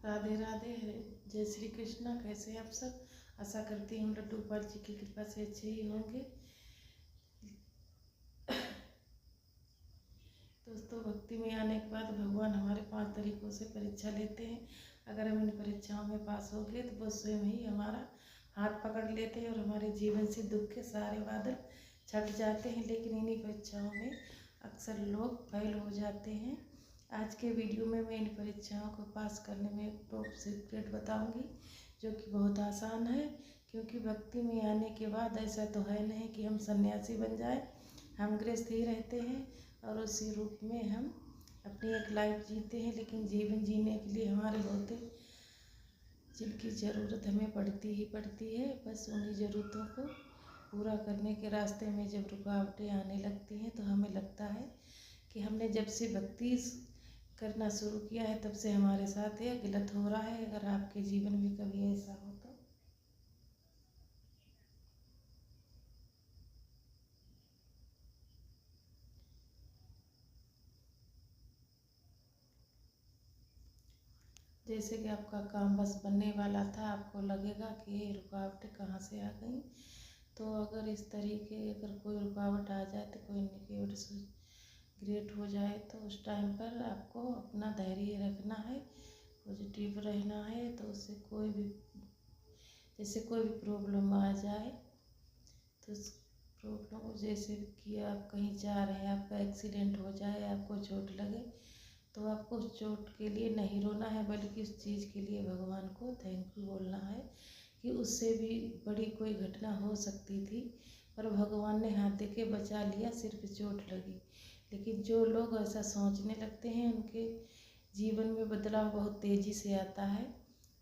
राधे राधे। जय श्री कृष्णा। कैसे हैं आप सब? आशा करती हूँ लड्डू गोपाल जी की कृपा से अच्छे ही होंगे। दोस्तों, भक्ति में आने के बाद भगवान हमारे 5 तरीकों से परीक्षा लेते हैं। अगर हम इन परीक्षाओं में पास हो गए तो वो स्वयं ही हमारा हाथ पकड़ लेते हैं और हमारे जीवन से दुख के सारे बादल छट जाते हैं। लेकिन इन्हीं परीक्षाओं में अक्सर लोग फेल हो जाते हैं। आज के वीडियो में मैं इन परीक्षाओं को पास करने में एक टॉप सीक्रेट बताऊंगी, जो कि बहुत आसान है। क्योंकि भक्ति में आने के बाद ऐसा तो है नहीं कि हम सन्यासी बन जाए। हम गृहस्थ ही रहते हैं और उसी रूप में हम अपनी एक लाइफ जीते हैं। लेकिन जीवन जीने के लिए हमारे होते जिनकी ज़रूरत हमें पड़ती ही पड़ती है, बस उन्हीं ज़रूरतों को पूरा करने के रास्ते में जब रुकावटें आने लगती हैं तो हमें लगता है कि हमने जब से भक्ति करना शुरू किया है तब से हमारे साथ यह गलत हो रहा है। अगर आपके जीवन में कभी ऐसा हो तो जैसे कि आपका काम बस बनने वाला था, आपको लगेगा कि ये रुकावटें कहाँ से आ गई। तो अगर इस तरीके अगर कोई रुकावट आ जाए तो कोई नेगेटिव ग्रेट हो जाए तो उस टाइम पर आपको अपना धैर्य रखना है, पॉजिटिव रहना है। तो उससे कोई भी जैसे कोई भी प्रॉब्लम आ जाए तो उस प्रॉब्लम को, जैसे कि आप कहीं जा रहे हैं, आपका एक्सीडेंट हो जाए, आपको चोट लगे, तो आपको उस चोट के लिए नहीं रोना है, बल्कि उस चीज़ के लिए भगवान को थैंक यू बोलना है कि उससे भी बड़ी कोई घटना हो सकती थी पर भगवान ने हाथ दे के बचा लिया, सिर्फ चोट लगी। लेकिन जो लोग ऐसा सोचने लगते हैं उनके जीवन में बदलाव बहुत तेज़ी से आता है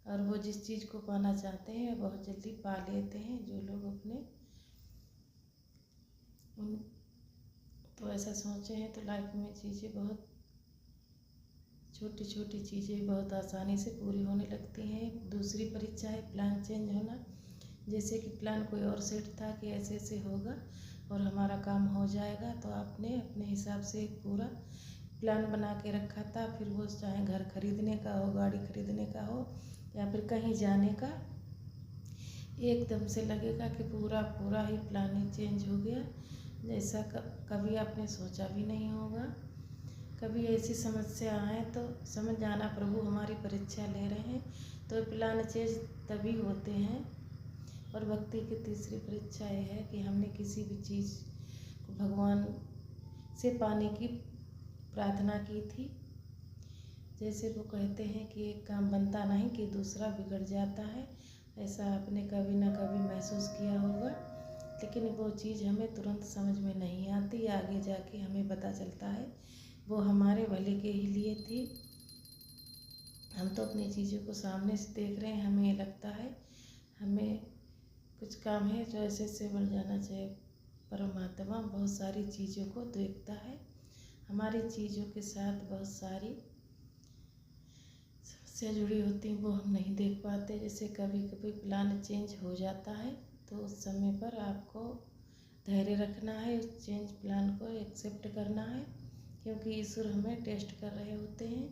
और वो जिस चीज़ को पाना चाहते हैं बहुत जल्दी पा लेते हैं। जो लोग अपने उन तो ऐसा सोचे हैं तो लाइफ में चीज़ें बहुत छोटी छोटी चीज़ें बहुत आसानी से पूरी होने लगती हैं। दूसरी परीक्षा है प्लान चेंज होना। जैसे कि प्लान कोई और सेट था कि ऐसे ऐसे होगा और हमारा काम हो जाएगा, तो आपने अपने हिसाब से एक पूरा प्लान बना के रखा था। फिर वो चाहे घर खरीदने का हो, गाड़ी खरीदने का हो या फिर कहीं जाने का, एकदम से लगेगा कि पूरा पूरा ही प्लान ही चेंज हो गया, जैसा कभी आपने सोचा भी नहीं होगा। कभी ऐसी समस्या आए तो समझ जाना प्रभु हमारी परीक्षा ले रहे हैं। तो प्लान चेंज तभी होते हैं। और भक्ति की तीसरी परीक्षा यह है कि हमने किसी भी चीज़ को भगवान से पाने की प्रार्थना की थी। जैसे वो कहते हैं कि एक काम बनता नहीं कि दूसरा बिगड़ जाता है, ऐसा आपने कभी ना कभी महसूस किया होगा। लेकिन वो चीज़ हमें तुरंत समझ में नहीं आती, आगे जाके हमें पता चलता है वो हमारे भले के ही लिए थी। हम तो अपनी चीज़ों को सामने से देख रहे हैं, हमें लगता है हमें कुछ काम है जो ऐसे ऐसे बन जाना चाहिए। परमात्मा बहुत सारी चीज़ों को देखता है, हमारी चीज़ों के साथ बहुत सारी समस्या जुड़ी होती हैं, वो हम नहीं देख पाते। जैसे कभी कभी प्लान चेंज हो जाता है तो उस समय पर आपको धैर्य रखना है, उस चेंज प्लान को एक्सेप्ट करना है, क्योंकि ईश्वर हमें टेस्ट कर रहे होते हैं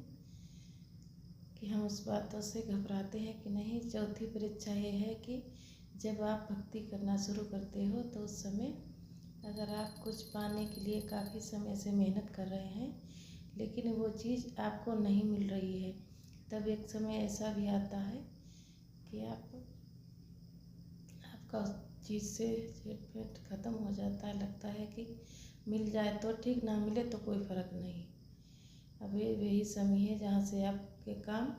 कि हम उस बातों से घबराते हैं कि नहीं। चौथी परीक्षा ये है कि जब आप भक्ति करना शुरू करते हो तो उस समय अगर आप कुछ पाने के लिए काफ़ी समय से मेहनत कर रहे हैं लेकिन वो चीज़ आपको नहीं मिल रही है, तब एक समय ऐसा भी आता है कि आपका उस चीज़ से एक्साइटमेंट ख़त्म हो जाता है। लगता है कि मिल जाए तो ठीक, ना मिले तो कोई फ़र्क नहीं। अब ये वही समय है जहाँ से आपके काम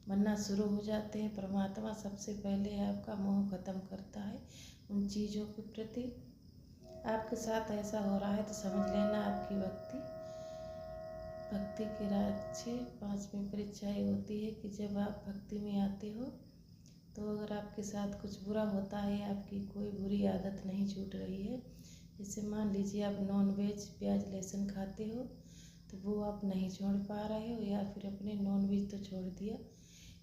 बनना शुरू हो जाते हैं। परमात्मा सबसे पहले आपका मोह ख़त्म करता है उन चीज़ों के प्रति। आपके साथ ऐसा हो रहा है तो समझ लेना आपकी भक्ति की राज्य 5वीं परीक्षा ये होती है कि जब आप भक्ति में आते हो तो अगर आपके साथ कुछ बुरा होता है, आपकी कोई बुरी आदत नहीं छूट रही है, जैसे मान लीजिए आप नॉन वेज प्याज लहसुन खाते हो तो वो आप नहीं छोड़ पा रहे हो, या फिर अपने नॉन वेज तो छोड़ दिया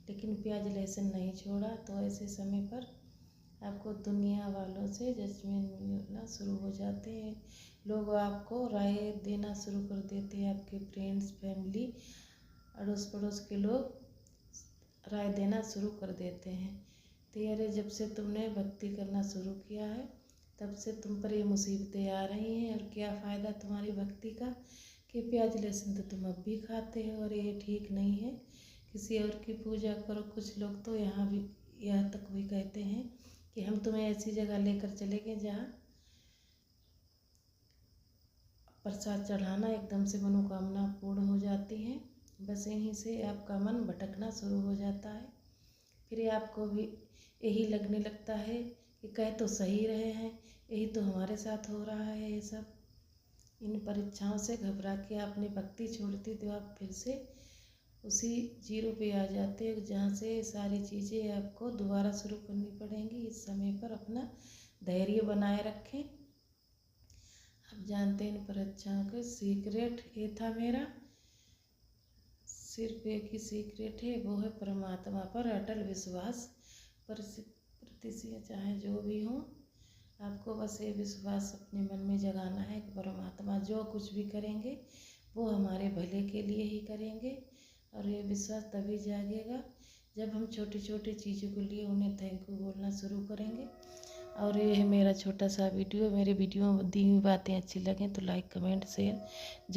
लेकिन प्याज लहसुन नहीं छोड़ा, तो ऐसे समय पर आपको दुनिया वालों से जजमेंट मिलना शुरू हो जाते हैं। लोग आपको राय देना शुरू कर देते हैं, आपके फ्रेंड्स फैमिली अड़ोस पड़ोस के लोग राय देना शुरू कर देते हैं। तो अरे जब से तुमने भक्ति करना शुरू किया है तब से तुम पर ये मुसीबतें आ रही हैं, और क्या फ़ायदा तुम्हारी भक्ति का कि प्याज लहसुन तो तुम अब भी खाते हो, और ये ठीक नहीं है, किसी और की पूजा करो। कुछ लोग तो यहाँ तक भी कहते हैं कि हम तुम्हें ऐसी जगह लेकर चलेंगे जहाँ प्रसाद चढ़ाना एकदम से मनोकामना पूर्ण हो जाती है। बस यहीं से आपका मन भटकना शुरू हो जाता है। फिर आपको भी यही लगने लगता है कि कह तो सही रहे हैं, यही तो हमारे साथ हो रहा है ये सब। इन परीक्षाओं से घबरा के आपने भक्ति छोड़ती तो आप फिर से उसी जीरो पे आ जाते हैं, जहाँ से सारी चीज़ें आपको दोबारा शुरू करनी पड़ेंगी। इस समय पर अपना धैर्य बनाए रखें। आप जानते हैं इन परीक्षाओं के सीक्रेट ये था मेरा, सिर्फ एक ही सीक्रेट है, वो है परमात्मा पर अटल विश्वास। प्रतिशत चाहे जो भी हो, आपको बस ये विश्वास अपने मन में जगाना है कि परमात्मा जो कुछ भी करेंगे वो हमारे भले के लिए ही करेंगे। और ये विश्वास तभी जागेगा जब हम छोटी छोटी चीज़ों के लिए उन्हें थैंक यू बोलना शुरू करेंगे। और ये है मेरा छोटा सा वीडियो। मेरे वीडियो में दी हुई बातें अच्छी लगें तो लाइक कमेंट शेयर